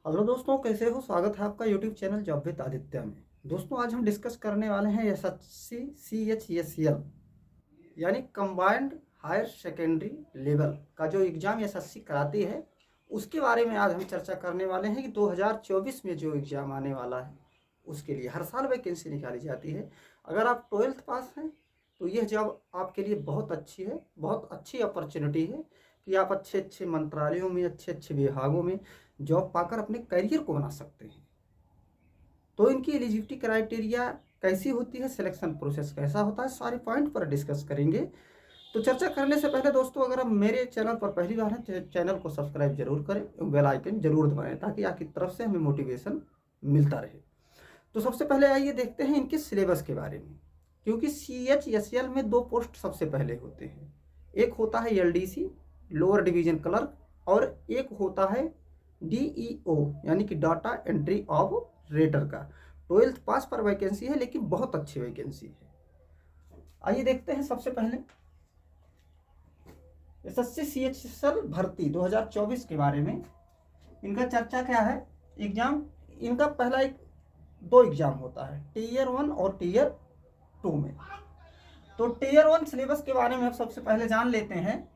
Hello दोस्तों, कैसे हो? स्वागत है आपका YouTube channel job with Aditya में। दोस्तों, आज हम डिस्कस करने वाले हैं एसएससी CHSL यानी कंबाइंड हायर सेकेंडरी लेवल का जो एग्ज़ाम एसएससी कराती है, उसके बारे में आज हम चर्चा करने वाले हैं कि 2024 में जो एग्ज़ाम आने वाला है उसके लिए हर साल वैकेंसी निकाली जाती है। अगर आप 12th पास हैं तो यह जॉब आपके लिए बहुत अच्छी है, बहुत अच्छी अपॉर्चुनिटी है कि आप अच्छे अच्छे मंत्रालयों में, अच्छे अच्छे विभागों में जॉब पाकर अपने करियर को बना सकते हैं। तो इनकी एलिजिबिलिटी क्राइटेरिया कैसी होती है, सिलेक्शन प्रोसेस कैसा होता है, सारे पॉइंट पर डिस्कस करेंगे। तो चर्चा करने से पहले दोस्तों, अगर आप मेरे चैनल पर पहली बार हैं तो चैनल को सब्सक्राइब जरूर करें, बेल आइकन जरूर दबाएं ताकि आपकी तरफ से हमें मोटिवेशन मिलता रहे। तो सबसे पहले आइए देखते हैं इनके सिलेबस के बारे में, क्योंकि CHSL में 2 पोस्ट सबसे पहले होते हैं। एक होता है LDC लोअर डिवीजन क्लर्क और एक होता है DEO यानी कि डाटा एंट्री ऑपरेटर का। 12th पास पर वैकेंसी है, लेकिन बहुत अच्छी वैकेंसी है। आइए देखते हैं सबसे पहले एसएससी CHSL भर्ती 2024 के बारे में। इनका चर्चा क्या है? एग्जाम इनका पहला 2 एग्जाम होता है, टीयर 1 और टीयर 2 में। तो टीयर 1 सिलेबस के बारे में हम सबसे पहले जान लेते हैं।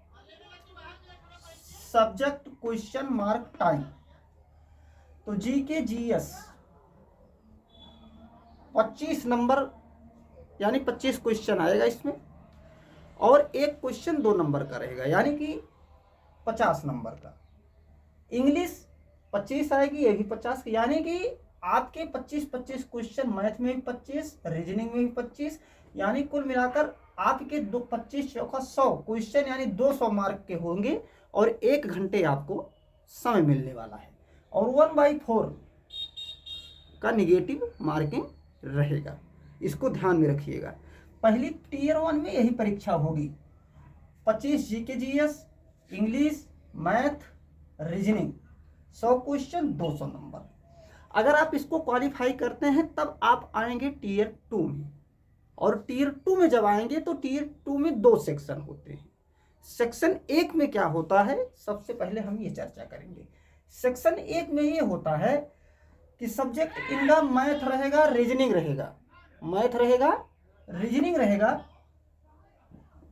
सब्जेक्ट क्वेश्चन मार्क टाइम, तो GK GS 25 नंबर यानी 25 क्वेश्चन आएगा इसमें, और एक क्वेश्चन 2 नंबर का रहेगा यानी कि 50 नंबर का। इंग्लिश 25 आएगी, ये भी 50, यानी कि आपके 25-25 क्वेश्चन, मैथ में भी 25, रीजनिंग में भी 25, यानी कुल मिलाकर आपके 25 चौका 100 क्वेश्चन यानी 200 मार्क के होंगे और 1 घंटे आपको समय मिलने वाला है। और 1/4 का निगेटिव मार्किंग रहेगा, इसको ध्यान में रखिएगा। पहली टीयर 1 में यही परीक्षा होगी। 25 GK GS, English, math, reasoning, 100 question 200 number. अगर आप इसको क्वालिफाई करते हैं तब आप आएंगे टीयर 2 में, और टीयर 2 में जब आएंगे तो टीयर 2 में 2 सेक्शन होते हैं। सेक्शन 1 में क्या होता है, सबसे पहले हम ये चर्चा करेंगे। सेक्शन 1 में ये होता है कि सब्जेक्ट इनका मैथ रहेगा, रीजनिंग रहेगा, मैथ रहेगा, रीजनिंग रहेगा।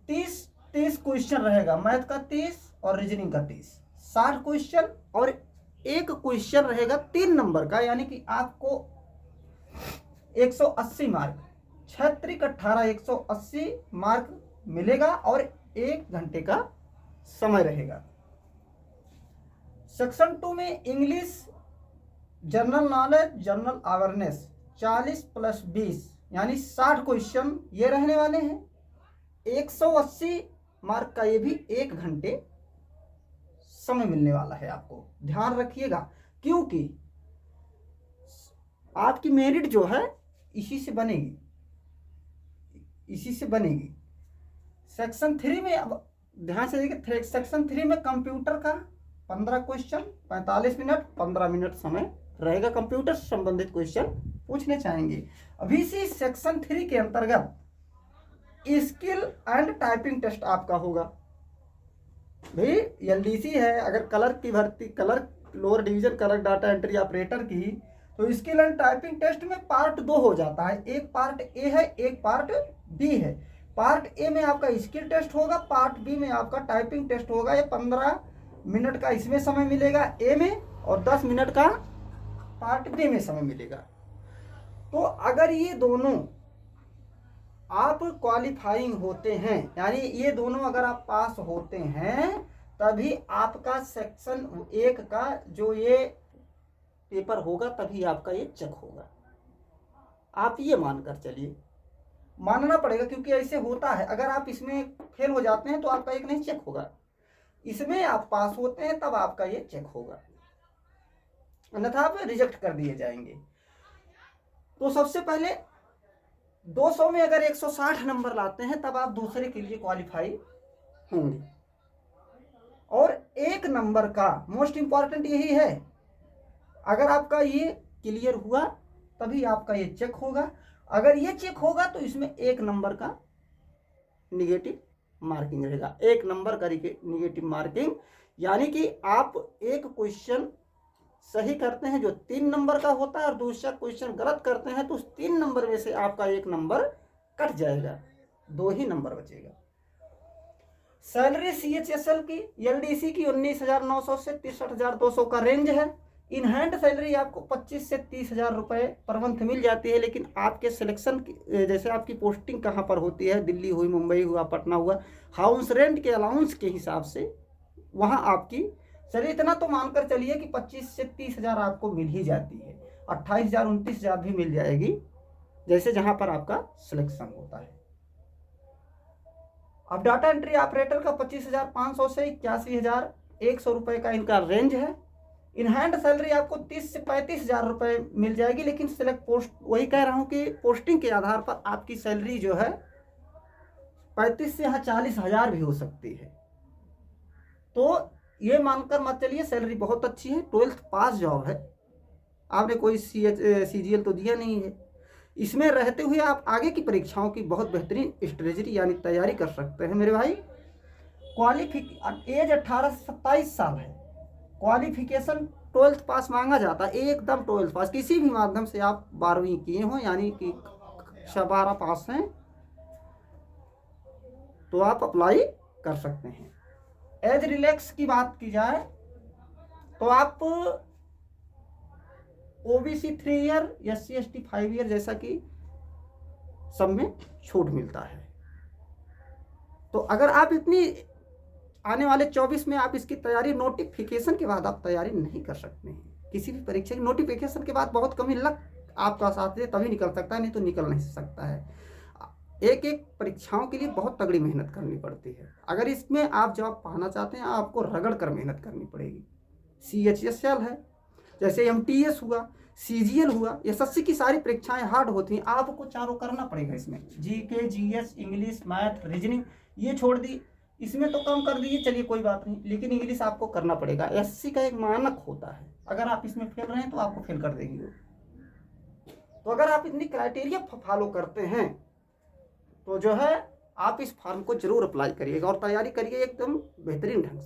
30 क्वेश्चन रहेगा, मैथ का 30 और रीजनिंग का 30, 60 क्वेश्चन। और एक क्वेश्चन रहेगा 3 नंबर का, यानी कि आपको 180 मार्क, 6 18 180 मार्क मिलेगा और 1 घंटे का समय रहेगा। सेक्शन 2 में English, general knowledge, general awareness 40 + 20 यानी 60 क्वेश्चन ये रहने वाले हैं। 180 मार्क का ये भी 1 घंटे समय मिलने वाला है आपको, ध्यान रखिएगा, क्योंकि आपकी मेरिट जो है इसी से बनेगी, इसी से बनेगी। सेक्शन 3 में अब ध्यान से देखिए, सेक्शन 3 में कंप्यूटर का 15 क्वेश्चन, 45 मिनट, 15 मिनट समय रहेगा। कंप्यूटर से संबंधित क्वेश्चन पूछने चाहेंगे। अभी इसी सेक्शन 3 के अंतर्गत स्किल एंड टाइपिंग टेस्ट आपका होगा। भाई LDC है, अगर क्लर्क की भर्ती, clerk lower division clerk data entry operator की, तो स्किल एंड टाइपिंग टेस्ट में पार्ट 2 हो जाता है। एक पार्ट ए है, एक पार्ट बी है। पार्ट ए में आपका स्किल टेस्ट होगा, पार्ट बी में आपका टाइपिंग टेस्ट होगा। ये 15 मिनट का इसमें समय मिलेगा ए में, और 10 मिनट का पार्ट बी में समय मिलेगा। तो अगर ये दोनों आप क्वालिफाइंग होते हैं, यानी ये दोनों अगर आप पास होते हैं, तभी आपका सेक्शन 1 का जो ये पेपर होगा तभी आपका ये चेक होगा। आप ये मानकर चलिए, मानना पड़ेगा, क्योंकि ऐसे होता है। अगर आप इसमें फेल हो जाते हैं तो आपका एक नहीं चेक होगा, इसमें आप पास होते हैं तब आपका ये चेक होगा, अन्यथा आप रिजेक्ट कर दिए जाएंगे। तो सबसे पहले 200 में अगर 160 नंबर लाते हैं तब आप दूसरे के लिए क्वालिफाई होंगे। और 1 नंबर का मोस्ट इंपॉर्टेंट यही है, अगर आपका ये क्लियर हुआ तभी आपका ये चेक होगा। अगर ये चेक होगा तो इसमें 1 नंबर का निगेटिव मार्किंग रहेगा। 1 नंबर का निगेटिव मार्किंग, यानी कि आप एक क्वेश्चन सही करते हैं जो 3 नंबर का होता है और दूसरा क्वेश्चन गलत करते हैं तो उस 3 नंबर में से आपका 1 नंबर कट जाएगा, 2 ही नंबर बचेगा। सैलरी CHSL की LDC की 19,900 से 63,200 का रेंज है। इन हैंड सैलरी आपको 25 से 30,000 रुपये पर मंथ मिल जाती है, लेकिन आपके सिलेक्शन जैसे आपकी पोस्टिंग कहाँ पर होती है, दिल्ली हुई, मुंबई हुआ, पटना हुआ, हाउस रेंट के अलाउंस के हिसाब से वहाँ आपकी चलिए इतना तो मानकर चलिए कि 25 से 30,000 आपको मिल ही जाती है, 28,000 29,000 भी मिल जाएगी जैसे जहाँ पर आपका सिलेक्शन होता है। अब डाटा एंट्री ऑपरेटर का 25,500 से 81,100 रुपये का इनका रेंज है। इन हैंड सैलरी आपको 30 से 35,000 रुपये मिल जाएगी, लेकिन सिलेक्ट पोस्ट वही कह रहा हूँ कि पोस्टिंग के आधार पर आपकी सैलरी जो है 35 से यहाँ 40,000 भी हो सकती है। तो ये मानकर मत चलिए सैलरी बहुत अच्छी है, 12th पास जॉब है, आपने कोई CGL तो दिया नहीं है। इसमें रहते हुए आप आगे की परीक्षाओं की बहुत बेहतरीन स्ट्रेटजी यानी तैयारी कर सकते हैं मेरे भाई। एज 18 से 27 साल है, क्वालिफिकेशन 12th पास मांगा जाता है, एकदम 12th पास, किसी भी माध्यम से आप 12वीं किए हों यानी कि 12 पास हैं तो आप अप्लाई कर सकते हैं। एज रिलैक्स की बात की जाए तो आप OBC 3 ईयर, SC/ST 5 ईयर जैसा कि सब में छूट मिलता है। तो अगर आप इतनी आने वाले 24 में आप इसकी तैयारी, नोटिफिकेशन के बाद आप तैयारी नहीं कर सकते हैं किसी भी परीक्षा की, नोटिफिकेशन के बाद बहुत कम ही लक आपका साथ दे तभी निकल सकता है, नहीं तो निकल नहीं सकता है। एक एक परीक्षाओं के लिए बहुत तगड़ी मेहनत करनी पड़ती है। अगर इसमें आप जॉब पाना चाहते हैं आपको रगड़ कर मेहनत करनी पड़ेगी। CHSL है, जैसे MTS हुआ, CGL हुआ, SSC की सारी परीक्षाएं हार्ड होती हैं, आपको चारों करना पड़ेगा। इसमें GK GS English math reasoning ये छोड़ दी, इसमें तो कम कर दीजिए चलिए कोई बात नहीं, लेकिन इंग्लिश आपको करना पड़ेगा। SSC का एक मानक होता है, अगर आप इसमें फेल रहे हैं तो आपको फेल कर देगी वो। तो अगर आप इतनी क्राइटेरिया फॉलो करते हैं तो जो है आप इस फॉर्म को जरूर अप्लाई करिएगा और तैयारी करिए एकदम बेहतरीन ढंग से।